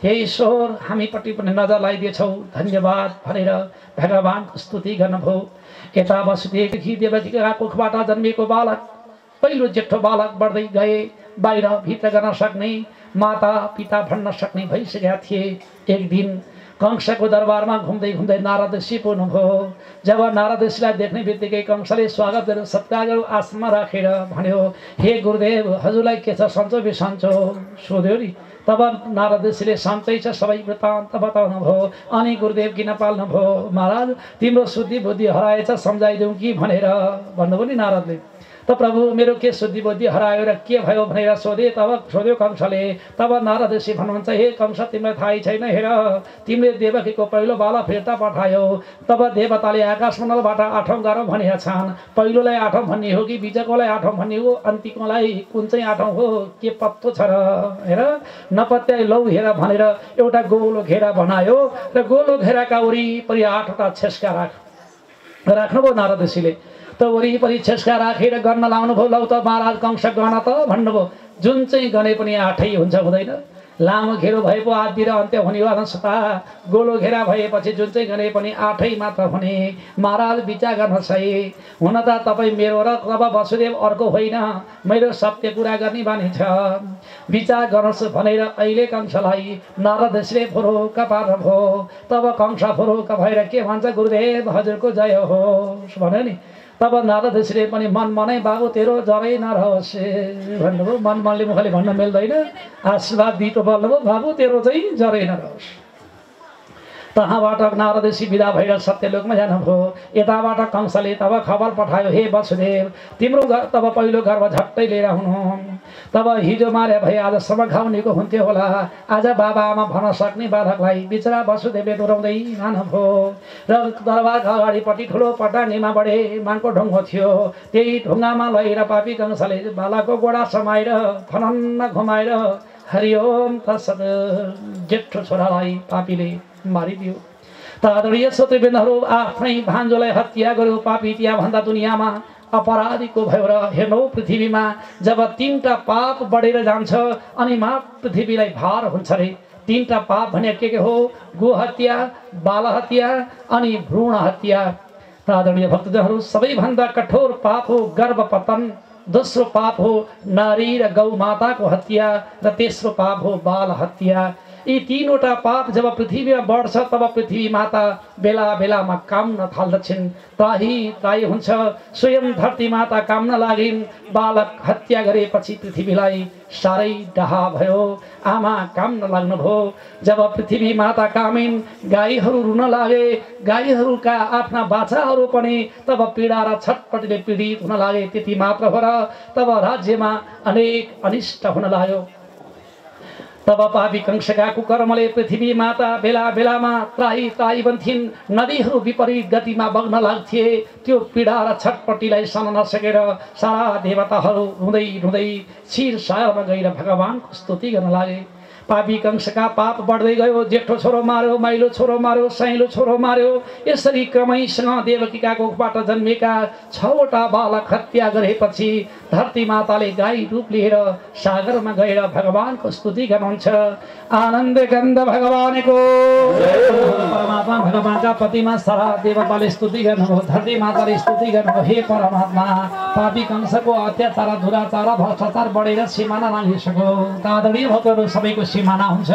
हे ईश्वर हामीपट्टि पनि नजर लगाइदिएछौ धन्यवाद भनेर भगवानको स्तुति गर्नुभयो। यता वसुदेवकी देवकीका कोखबाट जन्मिएको बालक पहिलो जेठो बालक बढ्दै गए, बाहिर भित्र गर्न सक्ने माता पिता भन्न सक्ने भइसकेका थिए। एक दिन कंसको दरबारमा घुम्दै घुम्दै नारद ऋषि पुग्नुभयो। जब नारद ऋषिलाई देख्ने बित्तिकै कंसले स्वागत गरेर सत्कार गरेर आसनमा राखेर भन्यो, हे गुरुदेव हजुरलाई के छ सन्चो बिसन्चो सोध्यो नि। तब नारद ऋषिले सन्चै छ सबै वृत्तान्त बताउनु भयो। अनि गुरुदेव किन पाल्नु भयो? महाराज तिम्रो शुद्धि बुद्धि हराएछ सम्झाइदेऊ कि भनेर भन्नुभयो नि नारदले। त प्रभु मेरो के शुद्धि बुद्धि हरायो र के भयो भनेर सोधे। तब सोध्यो कंसले। तब नारद ऋषि भन्नुहुन्छ, हे कंस तिमीलाई थाहै छैन, हेर तिमीले देवकीको पहिलो बालक फिर्ता पठायो। तब देवताले आकाश मण्डलबाट 8औं गरौँ भनेका छन्। पहिलोलाई 8औं भन्ने हो कि बिचकोलाई 8औं भन्ने हो, अन्तिमकोलाई कुन चाहिँ 8औं हो के पत्तो छ र? हेर नपत्याइ लौ हेर भनेर एउटा गोलो घेरा बनायो र गोलो घेराका वरिपरि 8वटा छेस्का राख्नुभयो नारद ऋषिले। त वरिपरि छेस्का राखेर गर्न लाउनु भयो। लौ त महाराज कंस गण त भन्नुभयो। जुन चाहिँ गने पनि 8 हुन्छ हुँदैन। लामो घेरो भए पो आदि र अन्त्य हुने हो अनुसता। गोलो घेरा भएपछि जुन चाहिँ गने पनि 8 मात्र हुने। महाराज विचार गर्न सही। हुन त तपाईँ मेरो र तब वसुदेव अर्को होइन, मेरो सत्य कुरा गर्ने बानी छ। विचार गर्नुहोस् भनेर अहिले कंसलाई नारद ऋषिले फुरुक्क पार्नुभयो। तब कंस फुरुक्क भएर के भन्छ, गुरुदेव हजुरको जय होस् भन्यो नि। तब नारद ऋषिले पनि मन मनै बाबु तेरो जरै नरहोस् भन्नुभयो। मन मनले मुखले भन्न मिल्दैन, आशीर्वाद दिएको बोल्नुभयो, बाबु तेरो चाहिँ जरै नरहोस्। तहाँबाट नारद ऋषि विदा भएर सत्यलोकमा जानुभयो। यताबाट कंसले तब खबर पठायो, हे वसुदेव तिम्रो तब पहिलो गर्भ झट्टै लिएर हुनु। तब हिजो मारे भए आजसम्म खाउनेको हुन्थ्यो होला। आज बाबा आमा भन्न सक्ने बालकलाई बिचरा वसुदेवले डोराउँदै लानुभयो। र दरबारका अगाडिपट्टि ठुलो पटानीमा बढे मानको ढुङ्गो थियो। त्यही ढुङ्गामा लगेर पापी कंसले बालकको गोडा समाएर फनन्न घुमाएर हरिओम तत्सत जेठो छोरालाई पापीले मारिदियो। त आदरणीय श्रोतृवृन्दहरू आफ्नै भान्जोलाई हत्या गर्यो पापी त्यहाँभन्दा दुनियाँमा अपराधीको भयो। र हेर्नु पृथ्वीमा जब 3टा पाप बढेर जान्छ अनि पृथ्वीलाई भार हुन्छ रे। 3टा पाप भने के हो? गो हत्या, बाल हत्या अनि भ्रूण हत्या। र आदरणीय भक्तजनहरू सबैभन्दा कठोर पाप हो गर्भपतन, दोस्रो पाप हो नारी र गौ माताको हत्या र तेस्रो पाप हो बाल हत्या। यी 3वटा पाप जब पृथ्वीमा बढ्छ तब पृथ्वी माता बेला बेलामा काम्न थाल्दछिन्। त्राही हुन्छ। स्वयं धरती माता काम्न लागिन्। बालक हत्या गरेपछि पृथ्वीलाई साह्रै डाहा भयो। आमा काम्न लाग्नुभयो। जब पृथ्वी माता कामिन् गाईहरू रुन लागे। गाईहरूका आफ्ना बाछाहरू पनि तब पीडा र छटपटीले पीडित हुन लागे। त्यति मात्र हो र तब राज्यमा अनेक अनिष्ट हुन लाग्यो। तब पापी कंसका कुकर्मले पृथ्वी माता बेला बेलामा त्राही बन्थिन्। नदीहरू विपरीत गतिमा बग्न लाग्थे। त्यो पीडा र छटपटीलाई सहन नसकेर सारा देवताहरू रुँदै रुँदै क्षीर सागरमा गएर भगवानको स्तुति गर्न लागे। पापी कंसका पाप बढ्दै गयो। जेठो छोरो मार्यो, माइलो छोरो मार्यो, साइलो छोरो मार्यो। यसरी क्रमैसँग देवकीका कोखबाट जन्मेका 6वटा बालक हत्या गरेपछि धरती माताले गाई रूप लिएर सागरमा गएर भगवानको स्तुति गर्नुहुन्छ। आनन्द गन्ध भगवानको परमात्मा भगवानका प्रतिमा सारा देवताले स्तुति गर्नुभयो। धरती माताले स्तुति गर्नुभयो, हे परमात्मा पापी कंसको अत्याचार दुराचार भ्रष्टाचार बढेर सिमाना नागिसक्यो। आदरणीय भक्तहरू सबैको सिमाना हुन्छ।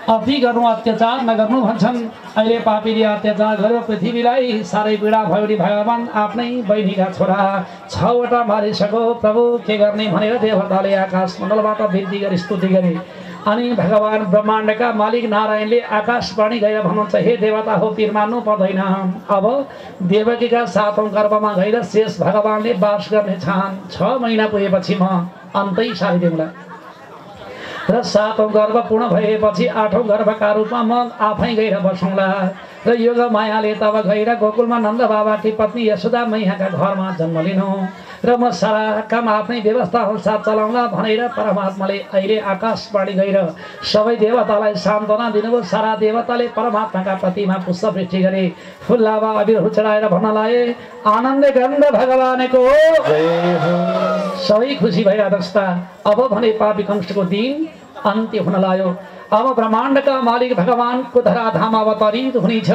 अति गर्नु अत्याचार नगर्नु भन्छन्। अहिले पापीले अत्याचार गर्यो पृथ्वीलाई साह्रै पीडा भयो नि भगवान आफ्नै बहिनीका छोरा 6वटा मारिसक्यो। प्रभु के गर्ने भनेर देवताले आकाश मण्डलबाट बिन्ती गरी स्तुति गरे। अनि भगवान ब्रह्माण्डका मालिक नारायणले आकाशवाणी गएर भन्नुहुन्छ, हे देवता हो पीर मान्नु पर्दैन। अब देवकीका 7औं गर्भमा गएर शेष भगवानले वास गर्नेछन्। 6 महिना पुगेपछि म अन्तै सारिदिउँला। र 7औं गर्भ पूर्ण भएपछि 8औं गर्भका रूपमा म आफै गएर बसौँला। र योग मायाले तब गएर गोकुलमा नन्द बाबाकी पत्नी यशोदा मैयाका घरमा जन्म लिनु। र म सारा काम आफ्नै व्यवस्था अनुसार चलाउँला भनेर परमात्माले अहिले आकाशवाणी गएर सबै देवतालाई सान्त्वना दिनुभयो। सारा देवताले परमात्माका प्रतिमा पुष्पवृष्टि गरे। फुल्लावा अबिरहरू चढाएर भन्न लागे, आनन्द गन्ध भगवानको सबै खुसी भए अवस्था। अब भने पापी कंसको दिन अन्त्य हुन लाग्यो। अब ब्रह्माण्डका मालिक भगवानको धराधाम अवतरित हुनेछ।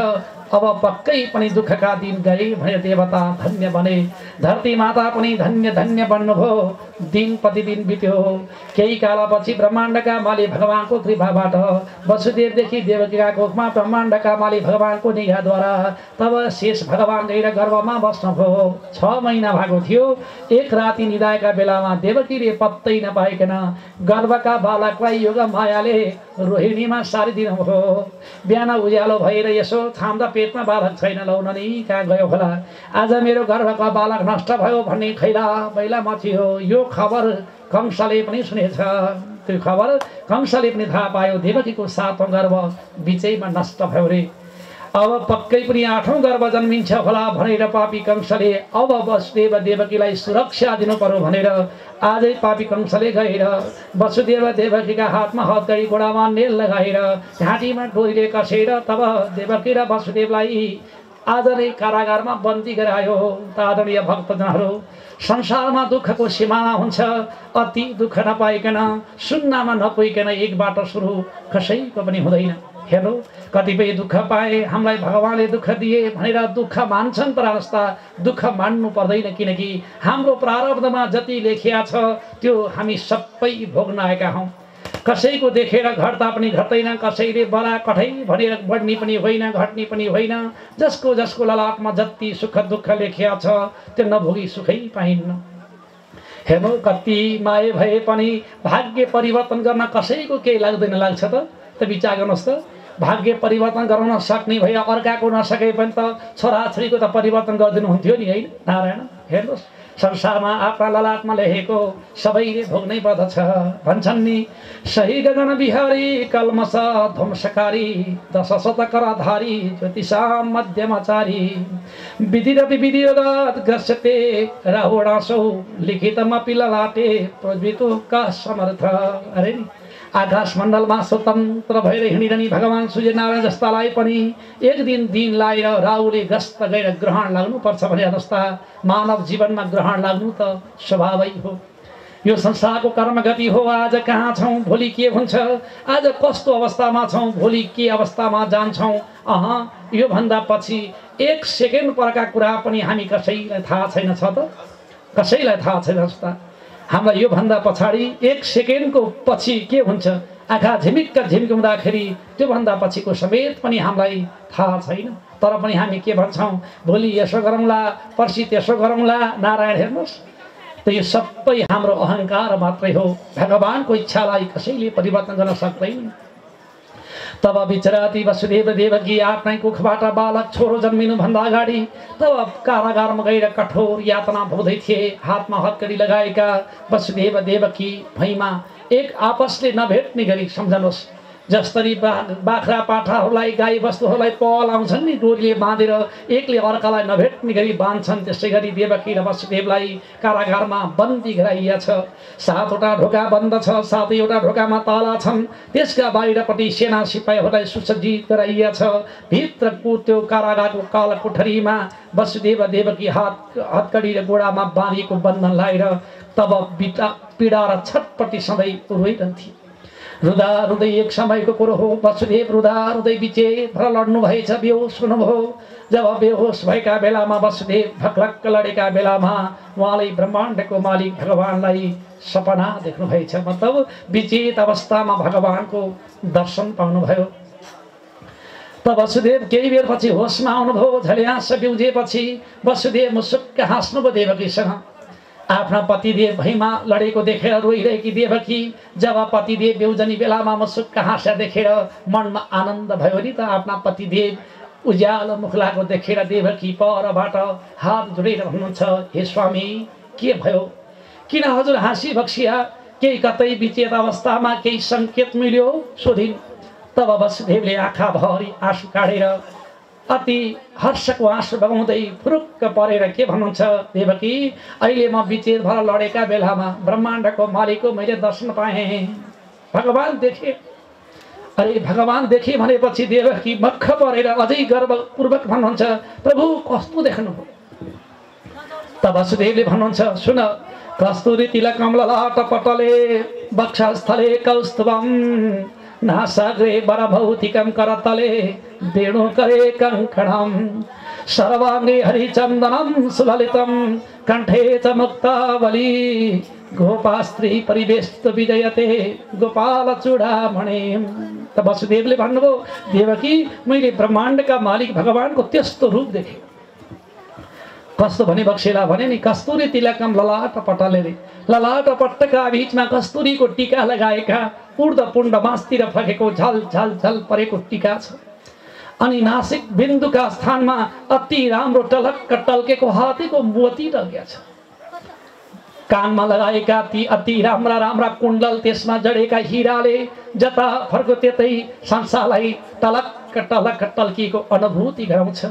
अब पक्कै पनि दुःखका दिन गए भने देवता धन्य बने, धरती माता पनि धन्य धन्य बन्नुभयो। दिन प्रतिदिन बित्यो। केही कालपछि ब्रह्माण्डका मालिक भगवानको कृपाबाट वसुदेवदेखि देवकीका कोखमा ब्रह्माण्डका मालिक भगवानको निगाहद्वारा तब शेष भगवान गएर गर्भमा बस्नुभयो। 6 महिना भएको थियो। एक राति निदाएका बेलामा देवकीले पत्तै नपाइकन गर्भका बालकलाई योग मायाले रोहिणीमा सारिदिनुभयो। बिहान उज्यालो भएर यसो थाम्दा पेटमा बालक छैन, लौन नि कहाँ गयो होला, आज मेरो गर्भका बालक नष्ट भयो भन्ने खैला बैला मचियो। यो खबर कंसले पनि सुनेछ। त्यो खबर कंसले पनि थाहा पायो। देवकीको 7औं गर्भ बिचैमा नष्ट भयो रे। अब पक्कै पनि 8औं गर्भ जन्मिन्छ होला भनेर पापी कंसले अब वसुदेव देवकीलाई सुरक्षा दिनु पर्यो भनेर आजै पापी कंसले गएर वसुदेव देवकीका हातमा हतकडी गोडामा नेल लगाएर घाँटीमा डोरीले कसेर तब देवकी र वसुदेवलाई आज नै कारागारमा बन्दी गरायो। आदरणीय भक्तजनहरू, संसारमा दुःखको सीमा हुन्छ। अति दुःख नपाइकन सुन्नामा नपुगिकन एक बाटो सुरु कसैको पनि हुँदैन। हेर्नु, कतिपय दुःख पाए हामीलाई भगवानले दुःख दिए भनेर दुःख मान्छन्, तर अवस्था दुःख मान्नु पर्दैन, किनकि हाम्रो प्रारब्धमा जति लेखिया छ त्यो हामी सबै भोग्न आएका हौँ। कसैको देखेर घट्दा पनि घट्दैन, कसैले बडा कठै भनेर बढ्ने पनि होइन, घट्ने पनि होइन। जसको जसको ललाटमा जति सुख दुःख लेखिया छ त्यो नभोगी सुखै पाइन्न। हेर्नु, कति माए भए पनि भाग्य परिवर्तन गर्न कसैको केही लाग्दैन, लाग्छ त विचार गर्नुहोस् त। भाग्य परिवर्तन गराउन सक्ने भए अर्काको नसके पनि त छोराछोरीको त परिवर्तन गरिदिनु हुन्थ्यो नि, होइन नारायण? हेर्नुहोस्, संसारमा आफ्ना ललाटमा लेखेको सबैले भोग्नै पर्दछ। भन्छन् नि, सही गगन बिहारी कल्मस ध्वंसकारी दश शतकराधारी ज्योतिषाम मध्यमाचारी विधिरपि विधिवत् ग्रस्यते राहुणासौ लिखितमपि ललाटे प्रज्वलितो कः समर्थ। अरे नि, आकाश मण्डलमा स्वतन्त्र भएर हिँडिरहने भगवान सूर्यनारायण जस्तालाई पनि एक दिन लाएर राहुले गस्त गएर ग्रहण लाग्नुपर्छ भने अवस्था मानव जीवनमा ग्रहण लाग्नु त स्वभावै हो। यो संसारको कर्मगति हो। आज कहाँ छौँ, भोलि के हुन्छ, आज कस्तो अवस्थामा छौँ, भोलि के अवस्थामा जान्छौँ, यो भन्दा पछि 1 सेकेन्ड परका कुरा पनि हामी कसैलाई थाहा छैन। छ त कसैलाई थाहा छैन जस्ता। हामीलाई यो भन्दा पछाडि 1 सेकेन्डको पछि के हुन्छ, आँखा झिमिक्क झिम्काउँदाखेरि त्यो भन्दा पछिको समेत पनि हामीलाई थाहा छैन। तर पनि हामी के भन्छौँ, भोलि यसो गरौँला, पर्सि त्यसो गरौँला। नारायण, हेर्नुहोस्, त यो सबै हाम्रो अहङ्कार मात्रै हो। भगवानको इच्छालाई कसैले परिवर्तन गर्न सक्दैन। तब विचराती वसुदेव देवकी आफ्नै कुखबाट बालक छोरो जन्मिनुभन्दा अगाडि तब कारागारमा गएर कठोर यातना भोग्दै थिए। हातमा हतकडी लगाएका वसुदेव देवकी भैमा एक आपसले नभेट्ने गरी, सम्झनुहोस्, जसरी बाख्रा पाठाहरूलाई गाई वस्तुहरूलाई पल आउँछन् नि डोरीले बाँधेर एकले अर्कालाई नभेट्ने गरी बाँध्छन्, त्यसै गरी देवकी र वसुदेवलाई कारागारमा बन्दी गराइया छ। 7वटा ढोका बन्द छ, 7वटा ढोकामा ताला छन्। त्यसका बाहिरपट्टि सेना सिपाहीहरूलाई सुसज्जित गराइया छ। भित्रको त्यो कारागारको काल कोठरीमा वसुदेव देवकी हतकडी र गोडामा बाँधिएको बन्धन लाएर तब पीडा र छटपट्टि सधैँ रोइरहन्थे। रुदा रुदै एक समयको कुरो हो। वसुदेव रुदा रुदै बिचे भर लड्नु भएछ, बेहोस हुनुभयो। जब बेहोस भएका बेलामा वसुदेव भक्लक्क लडेका बेलामा उहाँले ब्रह्माण्डको मालिक भगवानलाई सपना देख्नु भएछ। मतलब विचेत अवस्थामा भगवानको दर्शन पाउनुभयो। तब वसुदेव केही बेरपछि होसमा आउनुभयो। झल्यास बिउजेपछि वसुदेव मुसुक्क हाँस्नुभयो देवकीसँग। आफ्ना पतिदेव भैमा लडेको देखेर रोइरहेकी देवकी जब पतिदेव बेउजनी बेलामा मुसुक्क हाँस्या देखेर मनमा आनन्द भयो नि त। आफ्ना पतिदेव उज्यालो मुखलाको देखेर देवकी परबाट हात जोडेर भन्नुहुन्छ, हे स्वामी, के भयो, किन हजुर हाँसी बक्सिया? केही कतै विचेत अवस्थामा केही सङ्केत मिल्यो सोधिन्। तब वसुदेवले आँखा भरि आँसु काढेर अति हर्षको आँसु बगाउँदै फुरुक्क परेर के भन्नुहुन्छ, देवकी, अहिले म विचेत भएर लडेका बेलामा ब्रह्माण्डको मालिकको मैले दर्शन पाएँ, भगवान देखे। अरे भगवान देखे भनेपछि देवकी मक्ख परेर अझै गर्वपूर्वक भन्नुहुन्छ, प्रभु कस्तो देख्नुभयो? तब वसुदेवले भन्नुहुन्छ, सुन, कस्तुरी तिलकम ललाट पटले वक्षस्थले कौस्तुभम नासाग्रे वरभौतिकं करतले वेणु करे कंकणम सर्वांगे हरिचंदनम सुललितम कंठे च मुक्तावली गोपास्त्री परिवेष्ट विजयते गोपाल चूडामणि। तब वसुदेवले भन्नुभयो देवकी मैले ब्रह्माण्डका मालिक भगवानको त्यस्तो रूप देखेँ। कस्तो भने बक्सेला भने नि कस्तुरी तिलकम ललाट पटले रे ललाट पट्टका बीचमा कस्तुरीको टीका लगाएका ऊर्ध पुण्ड मास्तिर फकेको झल झल झल परेको टीका छ। अनि नासिक बिन्दुका स्थानमा अति राम्रो टलक्क टल्केको हातेको मोती टल्केको छ। कानमा लगाएका ती अति राम्रा राम्रा कुण्डल त्यसमा जडेका हिराले जता फर्को त्यतै संसारलाई टलक्क टलक्क टल्किएको अनुभूति गराउँछ।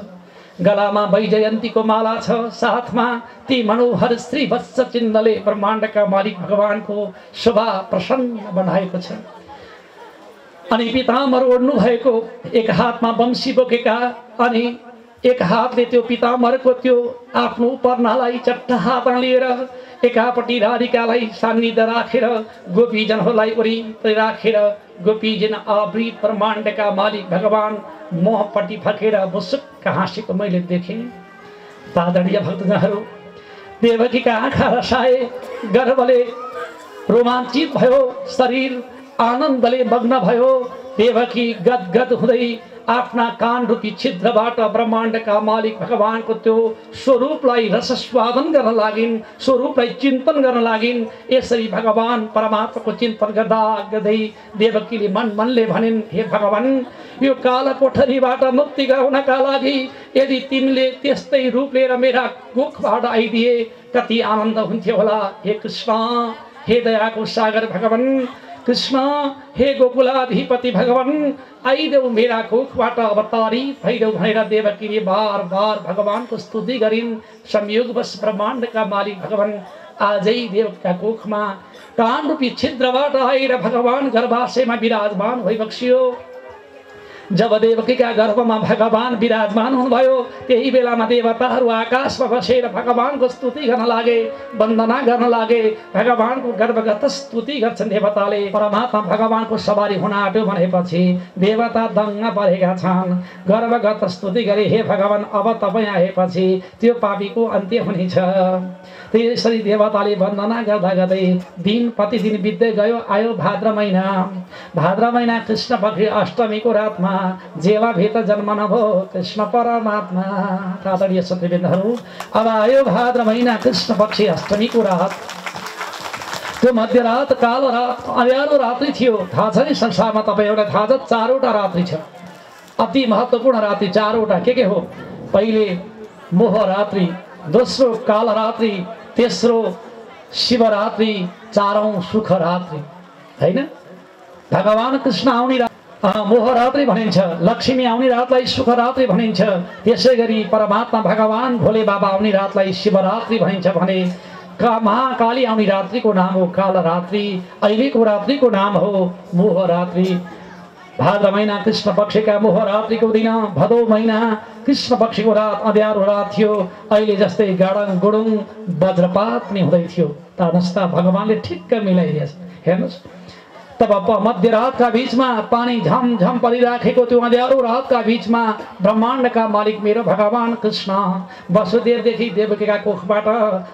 गलामा वैजयन्तीको माला छ, साथमा ती मनोहर श्री वत्स चिन्हले ब्रह्माण्डका मालिक भगवानको शोभा प्रसन्न बनाएको छ। अनि पिताम्बर ओढ्नु भएको एक हातमा वंशी बोकेका अनि एक हातले त्यो पिताम्बरको त्यो आफ्नो पर्नालाई चट्टा हातमा लिएर एकापट्टि राधिकालाई सान्निध्य राखेर गोपीजनहरूलाई वरिपरि राखेर गोपीजन आवृत ब्रह्माण्डका मालिक भगवान मोहपट्टि फर्केर मुसुक्क हाँसेको मैले देखेँ। आदरणीय भक्तजनहरू, देवकीका आँखा रसाए, गर्वले रोमाञ्चित भयो, शरीर आनन्दले मग्न भयो। देवकी गदगद हुँदै आफ्ना कान रूपी छिद्रबाट ब्रह्माण्डका मालिक भगवानको त्यो स्वरूपलाई रसस्वादन गर्न लागिन्, स्वरूपलाई चिन्तन गर्न लागिन्। यसरी भगवान परमात्माको चिन्तन गर्दा गर्दै देवकीले मन मनले भनिन्, हे भगवान, यो काला कोठरीबाट मुक्ति गराउनका लागि यदि तिमीले त्यस्तै रूप लिएर मेरा मुखबाट आइदिए कति आनन्द हुन्थ्यो होला। हे कृष्ण, हे दयाको सागर भगवान, कृष्ण, हे गोकुलाधिपति भगवान, आइदेऊ मेरा कोखबाट अवतारित भइदेऊ भनेर देवकीले बार बार भगवानको स्तुति गरिन्। संयोगवश ब्रह्माण्डका मालिक भगवान आजै देवकीका कोखमा कान रूपी छिद्रबाट आएर भगवान गर्भाशयमा विराजमान भइबक्सियो। जब देवकीका गर्भमा भगवान विराजमान हुनुभयो त्यही बेलामा देवताहरू आकाशमा बसेर भगवानको स्तुति गर्न लागे, वन्दना गर्न लागे। भगवानको गर्भगत स्तुति गर्छन् देवताले। परमात्मा भगवानको सवारी हुन आँट्यो भनेपछि देवता दङ्ग परेका छन्। गर्भगत स्तुति गरे, हे भगवान, अब तपाईँ आएपछि त्यो पापीको अन्त्य हुनेछ। त्यसरी देवताले वन्दना गर्दा गर्दै दिन प्रतिदिन बित्दै गयो। आयो भाद्र महिना। भाद्र महिना कृष्ण पक्ष अष्टमीको रातमा जेवाभित्र जन्मनु भयो कृष्ण परमात्मा। आदरणीय श्रोतृवृन्दहरू, अब आयो भाद्र महिना कृष्ण पक्षी अष्टमीको रात। त्यो मध्यरात, कालो रात, अँध्यारो रात्रि थियो। थाहा छ नि संसारमा तपाईँहरूलाई थाहा छ, 4वटा रात्रि छ। अति महत्त्वपूर्ण रात्रि 4वटा के हो? पहिले मोह रात्रि, दोस्रो काल रात्रि, तेस्रो शिवरात्रि, 4औं सुख रात्रि। हैन? भगवान कृष्ण आउने मोह रात्रि भनिन्छ, लक्ष्मी आउने रातलाई सुख रात्रि भनिन्छ। त्यसै गरी परमात्मा भगवान भोले बाबा आउने रातलाई शिवरात्रि भनिन्छ भने महाकाली आउने रात्रिको नाम हो काल रात्रि। अहिलेको रात्रिको नाम हो मोह रात्रि। भाद्र महिना कृष्ण पक्षका मोह रात्रिको दिन, भदौ महिना कृष्ण पक्षको रात अँध्यारो रात थियो। अहिले जस्तै गाडङ गुडुङ वज्रपात पनि हुँदै थियो। तानस्ता भगवानले ठिक्क मिलाइदिएछ। हेर्नुहोस्, तब मध्यरातका बीचमा पानी झमझम परिराखेको त्यो अँध्यारो रातका बीचमा ब्रह्माण्डका मालिक मेरो भगवान कृष्ण वसुदेवदेखि देवकीका कोखबाट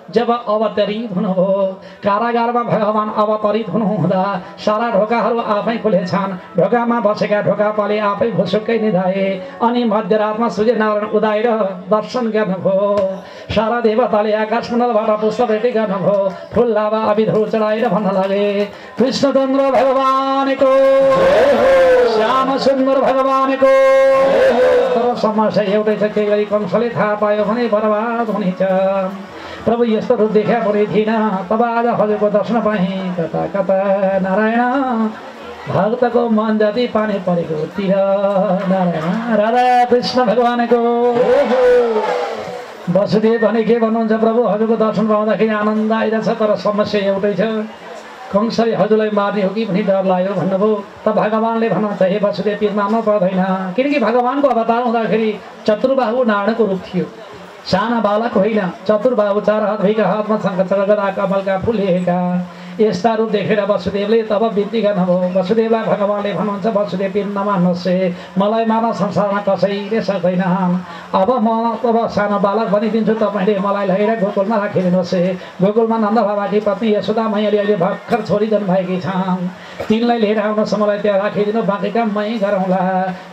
जब अवतरित हुनुभयो। कारागारमा भगवान अवतरित हुनुहुँदा सारा ढोकाहरू आफै खुलेछन्। ढोकामा बसेका ढोकापाले आफै भुसुक्कै निधाए। अनि मध्यरातमा सूर्यनारायण उदाएर दर्शन गर्नुभयो। सारा देवताले आकाशमण्डलबाट पुष्पवृष्टि गर्नुभयो। फुल लाभा अभिधो चढाएर भन्न लागे, कृष्णचन्द्र भगवानको, श्याम सुन्दर भगवानको। तर समस्या एउटै छ, के गरी कंसले थाहा पायो भने बर्बाद हुनेछ। प्रभु यस्तो रूप देखा पनि थिएन। तब आज हजुरको दर्शन पाएँ कता कता। नारायण, भक्तको मन जति पानी परेको तिर। नारायण, राधा कृष्ण भगवानको। वसुदेव भने के भन्नुहुन्छ, प्रभु हजुरको दर्शन पाउँदाखेरि आनन्द आइरहेछ, तर समस्या एउटै छ, कंसले हजुरलाई मार्ने हो कि भनी डर लाग्यो भन्नुभयो। त भगवानले भन्नुहुन्छ, हे वसुदेव, पिर मान्नु पर्दैन, किनकि भगवानको अवतार हुँदाखेरि चतुर्बाहु नारायणको रूप थियो। साना बालक होइन, चतुर्बाहु, 4 हात भएका, हातमा शङ्ख चक्र गदा कमलका फुल लिएका। यस्ता रूप देखेर वसुदेवले तब बिन्ती गर्नुभयो। वसुदेवलाई भगवानले भन्नुहुन्छ वसुदेव नमान्नुहोस्, मलाई मार्न संसारमा कसैले सक्दैन। अब म तब सानो बालक बनिदिन्छु, तपाईँले मलाई लगेर गोकुलमा राखिदिनुहोस्। गोकुलमा नन्द बाबाकी पत्नी यशोदा मैयाले अहिले भर्खर छोरी जन्माएकी छन्, तिनलाई लिएर आउनुहोस्, मलाई त्यहाँ राखिदिनु, बाँकी काम मै गरौँला।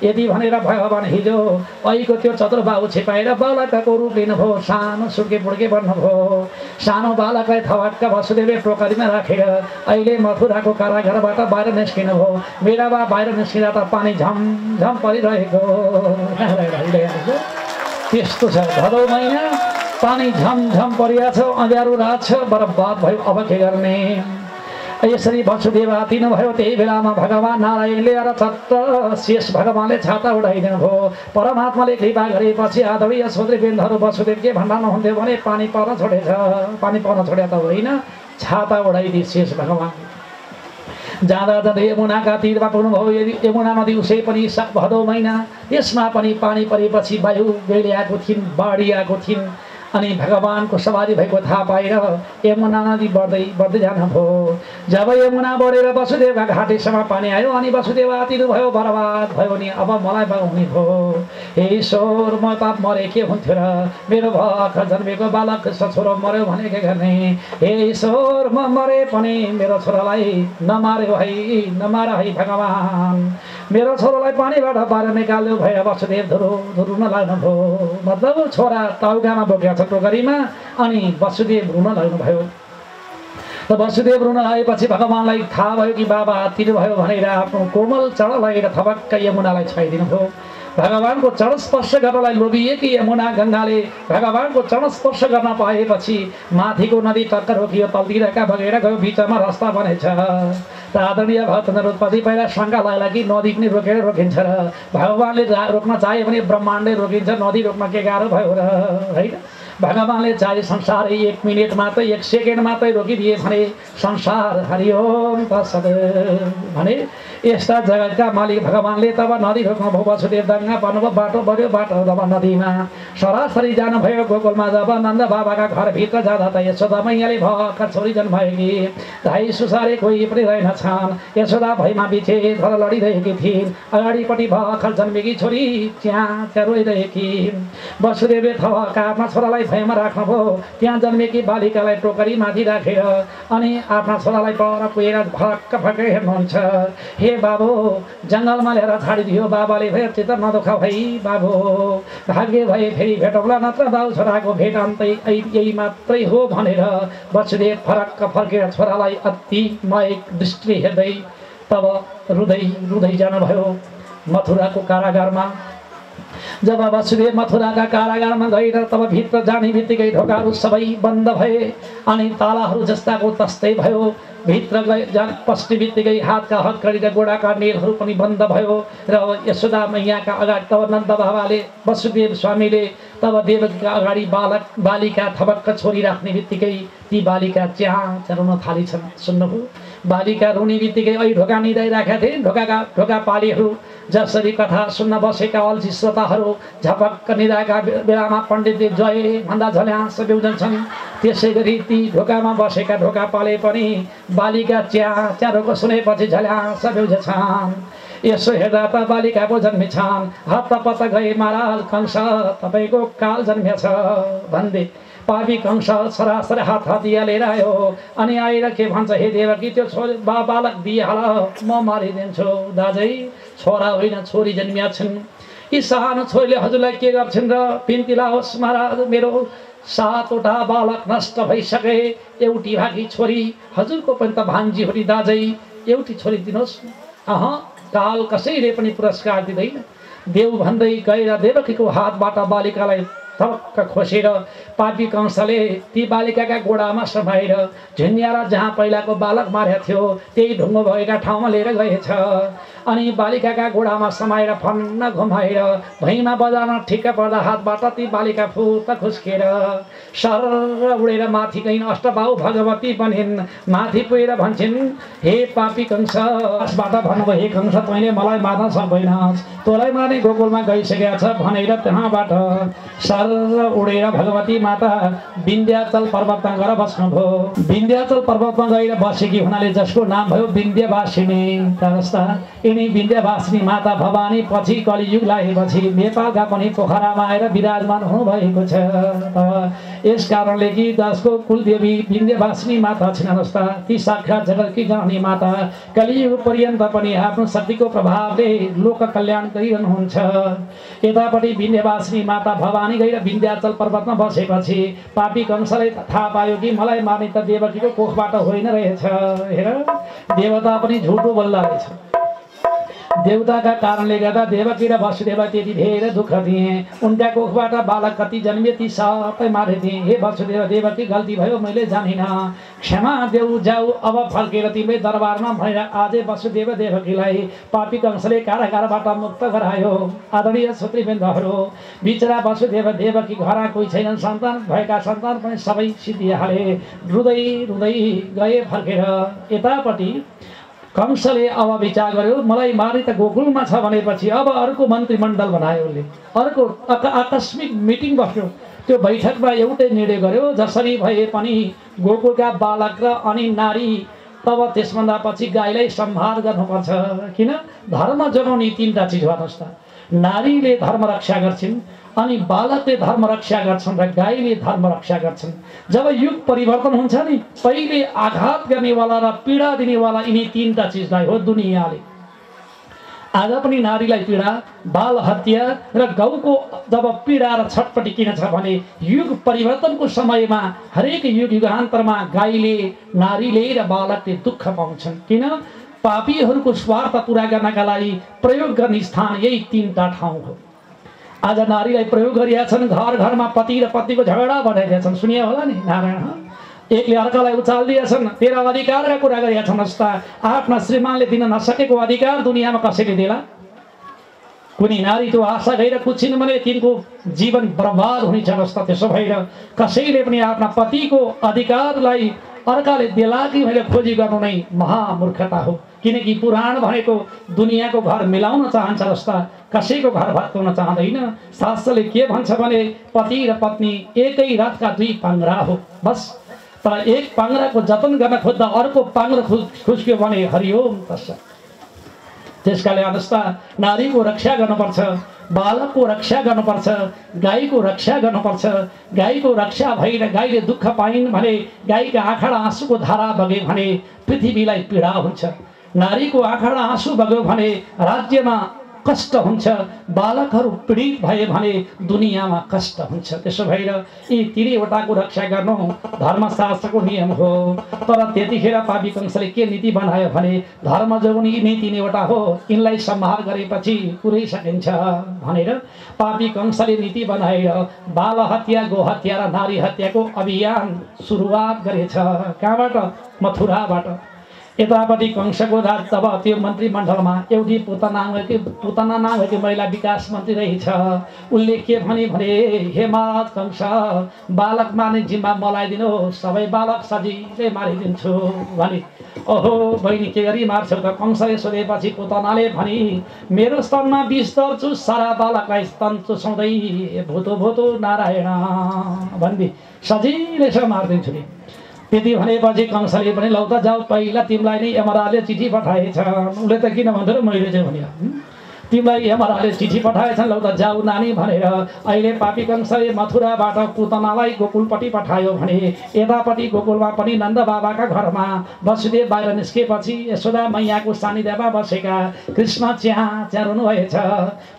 यदि भनेर भगवान हिजो ऐको त्यो चतुर बाबु छिपाएर बालकको रूप लिनुभयो। सानो सुर्के बुड्के बन्नुभयो। सानो बालकलाई थवाटका वसुदेवले टोकरीमा राखेर अहिले मथुराको कारागारबाट बाहिर निस्किनुभयो। मेरा बा बाहिर निस्किँदा त पानी झमझम परिरहेको। त्यस्तो छ, भदौ महिना पानी झमझम परिरहेछ, अँध्यारो रात छ, बरबाद भयो। अब के गर्ने? यसरी वसुदेव आतिनु भयो। त्यही बेलामा भगवान नारायणले आएर चट्ट शेष भगवानले छाता उडाइदिनु भयो। परमात्माले कृपा गरेपछि आदरणीय श्रोतृवृन्दहरू वसुदेव के भन्दा नहुन्थ्यो भने पानी पर्न छोडेछ। पानी पर्न छोडे त होइन, छाता उडाइदिए शेष भगवान। जाँदा जाँदै यमुनाका तीरमा पुग्नुभयो। यमुना नदी उसै पनि भदौ महिना, यसमा पनि पानी परेपछि वायु बेली आएको थिइन्, बाढी आएको थिइन्। अनि भगवानको सवारी भएको थाहा पाएर यमुना नदी बढ्दै बढ्दै जानुभयो। जब यमुना बढेर वसुदेवका घाटीसम्म पानी आयो अनि वसुदेव आतिनु भयो, बर्बाद भयो नि। अब मलाई बगाउने भयो। हे ईश्वर, म पाप मरे के हुन्थ्यो र? मेरो भर्खर जन्मेको बालक छोरो मर्यो भने के गर्ने? हे ईश्वर, म मरे पनि मेरो छोरालाई नमार्यो है, नमार है भगवान। मेरो छोरालाई पानीबाट बाहिर निकाल्यो भएर वसुदेव रुन लाग्नुभयो। मतलब छोरा टाउकामा बोकेको छ टोकरीमा, अनि वसुदेव रुन लाग्नुभयो। त वसुदेव रुन लागेपछि भगवानलाई थाहा भयो कि बाबा आत्तिनु भयो भनेर आफ्नो कोमल चरण लगेर थपक्क यमुनालाई छाइदिनु भयो। भगवानको चरण स्पर्श गर्नलाई लोभिएकी यमुना गङ्गाले भगवानको चरण स्पर्श गर्न पाएपछि माथिको नदी टक्क रोकियो, तल्तिरका बगेर गयो, बिचमा रस्ता बनेछ। त आदरणीय भक्तहरू पछि पहिला शङ्का लाग्ला कि नदी पनि रोकिन्छ र भगवानले रोक्न चाह्यो भने ब्रह्माण्डले रोकिन्छ, नदी रोक्न के गाह्रो भयो र, होइन? भगवानले चाहे संसार 1 मिनट मात्रै 1 सेकेन्ड मात्रै रोकिदिए भने संसार हरिओम तत्सत भने यस्ता जगतका मालिक भगवानले तब नदी रोक्नुभयो। वसुदेव दङ्गा पर्नुभयो, बाटो बढ्यो, बाटो जब नदीमा सरासरी जानुभयो। गोकुलमा जब नन्द बाबाका घरभित्र जाँदा त यशोदा मैयाले भर्खर छोरी जन्माएकी, धाई सुसारे कोही पनि रहेनछन्। यशोदा भैमा बिचे घर लडिरहेकी थिइन्। अगाडिपट्टि भर्खर जन्मेकी छोरी च्याँ रोइरहेकी। वसुदेवले थवाका आफ्ना छोरालाई भैमा राख्नुभयो। त्यहाँ जन्मेकी बालिकालाई टोकरी माथि राखेर अनि आफ्ना छोरालाई पर पुगेर भक्क भक्क हेर्नुहुन्छ। हे बाबु, जङ्गलमा ल्याएर छाडिदियो। बाबाले भयो चित्त नदुखाऊ है बाबु, भाग्य भए फेरि भेटौँला, नत्र बाउ छोराको भेट अन्तै यही मात्रै हो भनेर वसुदेव फरक्क फर्केर छोरालाई अति मायक दृष्टिले हेर्दै तब रुँदै रुँदै जानुभयो मथुराको कारागारमा। जब वसुदेव मथुराका कारागारमा गएर तब भित्र जाने बित्तिकै ढोकाहरू सबै बन्द भए अनि तालाहरू जस्ताको तस्तै भयो। भित्र पस्ने बित्तिकै हातका हत्कडी र गोडाका नेलहरू पनि बन्द भयो। र यशोदा मैयाका अगाडि तब नन्द बाबाले वसुदेव स्वामीले तब देवकीका अगाडि बालिका थपक्क छोरी राख्ने बित्तिकै ती बालिका च्याँ रुन थालिछन्। सुन्नुभयो, बालिका रुने बित्तिकै ऐ ढोका निदाइराखेका थिए। ढोका पालीहरू जसरी कथा सुन्न बसेका अल्छी श्रोताहरू झपक्क निदाएका बेलामा पण्डितले जय भन्दा झल्यास बिउजन्छन्, त्यसै गरी ती ढोकामा बसेका ढोका पाले पनि बालिका च्याँ रोको सुनेपछि झल्यास बिउजछन्। यसो हेर्दा त बालिका पो जन्मेछन्। हत्तपत्त गए महाराज कंस, तपाईँको काल जन्मेछ भन्दै पापी कंस सरासर हात हतिया लिएर आयो अनि आएर के भन्छ, हे देवकी त्यो बालक दिइहाल, म मारिदिन्छु। दाजै, छोरा होइन छोरी जन्मिया छिन्। यी सानो छोरीले हजुरलाई के गर्छिन् र? बिन्ती लाओस् महाराज, मेरो 7वटा बालक नष्ट भइसके, एउटी भागी छोरी हजुरको पनि त भान्जी हो नि दाजै, एउटी छोरी दिनुहोस्। काल कसैले पनि पुरस्कार दिँदैन। देव भन्दै गएर देवकीको हातबाट बालिकालाई थपक्क खोसेर पापी कंसले ती बालिकाका गोडामा समाएर झुन्याएर जहाँ पहिलाको बालक मारेको थियो त्यही ढुङ्गो भएका ठाउँमा लिएर गएछ। अनि बालिकाका गोडामा समाएर फन्न घुमाएर भैँमा बजारमा ठिक्क पर्दा हातबाट ती बालिका फुट खुस्केर सरर उडेर माथि गइन् अष्टबाहु भगवती बनिन् माथि पुगेर भन्छन् हे पापी कंस यसबाट भन्नुभयो हे कंस तैँले मलाई मार्न सक्दैनस् तँलाई मार्ने गोकुलमा गइसकेका छ भनेर त्यहाँबाट सरर उडेर भगवती माता विन्ध्याचल पर्वतमा गएर बस्नुभयो विन्ध्याचल पर्वतमा गएर बसेकी हुनाले जसको नाम भयो विन्ध्यवासिनी जस्ता यिनी विन्ध्यवासिनी माता भवानी पछि कलियुग लागेपछि नेपालका पनि पोखरामा आएर विराजमान हुनुभएको छ यस कारणले कि जसको कुलदेवी विन्ध्यवासिनी माता छिन् जस्ता ती साक्षात् जगतकी जननी माता कलियुग पर्यन्त पनि आफ्नो शक्तिको प्रभावले लोक कल्याण गरिरहनुहुन्छ यतापट्टि विन्ध्यवासिनी माता भवानी गएर विन्ध्याचल पर्वतमा बसेपछि पापी कंसले थाहा पायो कि मलाई मार्ने त देवकीको कोखबाट होइन रहेछ हेर देवता पनि झुटो बोल्दा रहेछ देवताका कारणले गर्दा देवकी र वसुदेव त्यति धेरै दुःख दिए उनका कोखबाट बालक कति जन्मिए ती सबै मारिदिए हे वसुदेव देवकी गल्ती भयो मैले जानिन क्षमा देऊ जाऊ अब फर्केर तिम्रै दरबारमा भनेर आजै वसुदेव देवकीलाई पापी कंसले कारागारबाट मुक्त गरायो आदरणीय श्रोतृवृन्दहरू बिचरा वसुदेव देवकी घर कोही छैनन् सन्तान भएका सन्तान पनि सबै सिद्धिहाले रुँदै रुँदै गए फर्केर यतापट्टि कंसले अब विचार गर्यो मलाई मार्ने त गोकुलमा छ भनेपछि अब अर्को मन्त्रीमण्डल बनायो उसले अर्को आकस्मिक मिटिङ बस्यो त्यो बैठकमा एउटै निर्णय गर्यो जसरी भए पनि गोकुलका बालक र अनि नारी तब त्यसभन्दा पछि गाईलाई सम्हार गर्नुपर्छ किन धर्म जोगाउने तीनटा चिज भन्नुहोस् त नारीले धर्म रक्षा गर्छिन् अनि बालकले धर्म रक्षा गर्छन् र गाईले धर्म रक्षा गर्छन् जब युग परिवर्तन हुन्छ नि पहिले आघात गर्नेवाला र पीडा दिनेवाला यिनी तीनटा चिजलाई हो दुनियाँले आज पनि नारीलाई पीडा बाल हत्या र गाउँको जब पीडा र छटपटी किन छ भने युग परिवर्तनको समयमा हरेक युग युगान्तरमा गाईले नारीले र बालकले दुःख पाउँछन् किन पापीहरूको स्वार्थ पुरा गर्नका लागि प्रयोग गर्ने स्थान यही तीनटा ठाउँ हो आज नारीलाई प्रयोग गरिएका छन् घर घरमा पति र पत्नीको झगडा बनाइदिएका छन् सुनिए होला नि नारायण एकले अर्कालाई उचालिदिएछन् तेरा अधिकारका कुरा गरेका छन् जस्ता आफ्ना श्रीमानले दिन नसकेको अधिकार दुनियाँमा कसैले देला कुनै नारी त्यो आशा गएर कुछिन् भने तिनको जीवन बर्बाद हुनेछ जस्ता त्यसो भएर कसैले पनि आफ्ना पतिको अधिकारलाई अर्काले देला कि भनेर खोजी गर्नु नै महामूर्खता हो किनकि पुराण भनेको दुनियाँको घर मिलाउन चाहन्छ जस्ता कसैको घर भत्काउन चाहँदैन शास्त्रले के भन्छ भने पति र पत्नी एकै रथका दुई पाङ्ग्रा हो बस तर एक पाङ्ग्राको जतन गर्न खोज्दा अर्को पाङ्ग्रा खुस्क्यो भने हरिओम तत्सत् त्यसकाले अवस्था नारीको रक्षा गर्नुपर्छ बालकको रक्षा गर्नुपर्छ गाईको रक्षा गर्नुपर्छ गाईको रक्षा भएर गाईले दुःख पाइन् भने गाईका आँखा आँसुको धारा बगे भने पृथ्वीलाई पीडा हुन्छ नारीको आँखा आँसु बग्यो भने राज्यमा कष्ट हुन्छ बालकहरू पीडित भए भने दुनियाँमा कष्ट हुन्छ त्यसो भएर यी तीनैवटाको रक्षा गर्नु धर्मशास्त्रको नियम हो तर त्यतिखेर पापी कंसले के नीति बनायो भने धर्म जोगाउने यिनै तीनैवटा हो यिनलाई सम्हार गरेपछि पुरै सकिन्छ भनेर पापी कंसले नीति बनाएर बाल हत्या गो हत्या र नारी हत्याको अभियान सुरुवात गरेछ कहाँबाट मथुराबाट यतापट्टि कंसको राज तब त्यो मन्त्रीमण्डलमा एउटी पुतना नामकी महिला विकास मन्त्री रहेछ उसले के भने हे महाराज कंस बालक मार्ने जिम्मा मलाई दिनु सबै बालक सजिलै मारिदिन्छु भने ओहो बहिनी के गरी मार्छौ त कंसले सोधेपछि पुतनाले भनी मेरो स्तनमा विष दर्छु सारा बालकलाई स्तन चुसाउँदै भूतो भूतो नारायण भन्दी सजिलैसँग मारिदिन्छु नि त्यति भनेपछि कंसले पनि लौ त जाऊ पहिला तिमीलाई नै यमराजले चिठी पठाएछ उसले त किन भन्थ्यो र मैले चाहिँ भने तिमीलाई यमराजले चिठी पठाएछन् लौ त जाऊ नानी भनेर अहिले पापी कंसले मथुराबाट पुतनालाई गोकुलपट्टि पठायो भने यतापट्टि गोकुलमा पनि नन्द बाबाका घरमा वसुदेव बाहिर निस्केपछि यशोदा मैयाको सानिध्यमा बसेका कृष्ण च्याँ च्याँ रुनुभएछ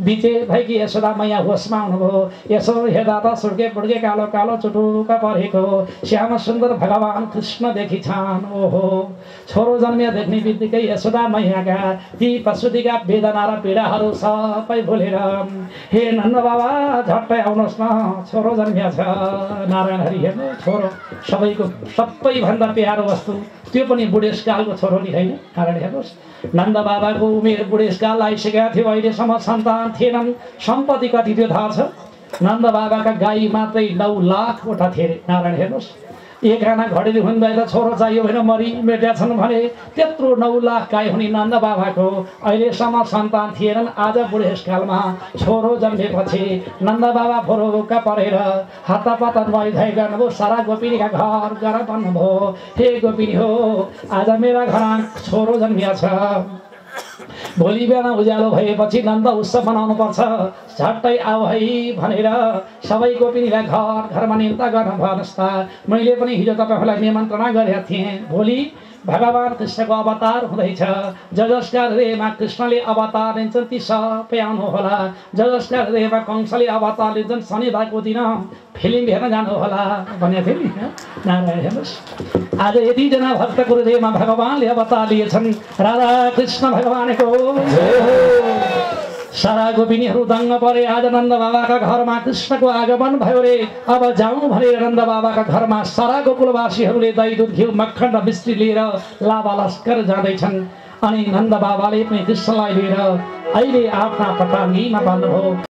बिचे भएकी यशोदा मैया होसमा आउनुभयो यसो हेर्दा त सुर्के पुड्के कालो कालो चुटुक परेको श्याम सुन्दर भगवान् कृष्ण देखिछन् ओहो छोरो जन्मिया देख्ने बित्तिकै यशोदा मैयाका ती प्रसुतिका वेदना र पीडाहरू उज्यालो सबै भुलेर हे नन्द बाबा झट्टै आउनुहोस् न छोरो जन्मिया छ। नारायण हरि हेर्नु छोरो सबैको सबैभन्दा प्यारो वस्तु त्यो पनि बुढेसकालको छोरो नि होइन। नारायण हेर्नुहोस् नन्द बाबाको उमेर बुढेसकाल आइसकेका थियो, अहिलेसम्म सन्तान थिएनन्। सम्पत्ति कति थियो थाहा छ? नन्द बाबाका गाई मात्रै 9 लाखवटा थिए। नारायण हेर्नुहोस् एक आना घडेरी हुँदै त छोरो चाहियो भने मरि मेट्या छन् भने त्यत्रो 9 लाख गाई हुने नन्द बाबाको अहिलेसम्म सन्तान थिएनन्। आज बुढेसकालमा छोरो जन्मेपछि नन्द बाबा फोरोका परेर हातापाता नुहाइधुवाइ गर्नुभयो, सारा गोपिनीका घर गएर भन्नुभयो हे गोपिनी हो आज मेरा घरमा छोरो जन्मिया छ। भोलि बिहान उज्यालो भएपछि नन्द उत्सव मनाउनु पर्छ, झट्टै आऊ है भनेर सबै गोपिनीलाई घर घरमा निम्ता गर्न भन्नुहोस् त। मैले पनि हिजो तपाईँहरूलाई निमन्त्रणा गरेका थिएँ। भोलि भगवान कृष्णको अवतार हुँदैछ। जसका हृदयमा कृष्णले अवतार लिन्छन् ती सबै आउनुहोला। जसका हृदयमा कंसले अवतार लिन्छन् शनिबारको दिन फिल्म हेर्न जानुहोला भनेको थिएँ नि। नारायण हेर्नुहोस् आज यतिजना भक्तको हृदयमा भगवानले अवतार लिएछन्। राधा कृष्ण भगवानको सारा गोपिनीहरू दङ्ग परे। आज नन्द बाबाका घरमा कृष्णको आगमन भयो रे। अब जाउँ भनेर नन्द बाबाका घरमा सारा गोकुलवासीहरूले दही दुध घिउ मक्खन र मिश्री लिएर लाबालस्कर जाँदैछन्। अनि नन्द बाबाले पनि कृष्णलाई लिएर अहिले आफ्ना पटाङ्गीमा बाल्नुभयो।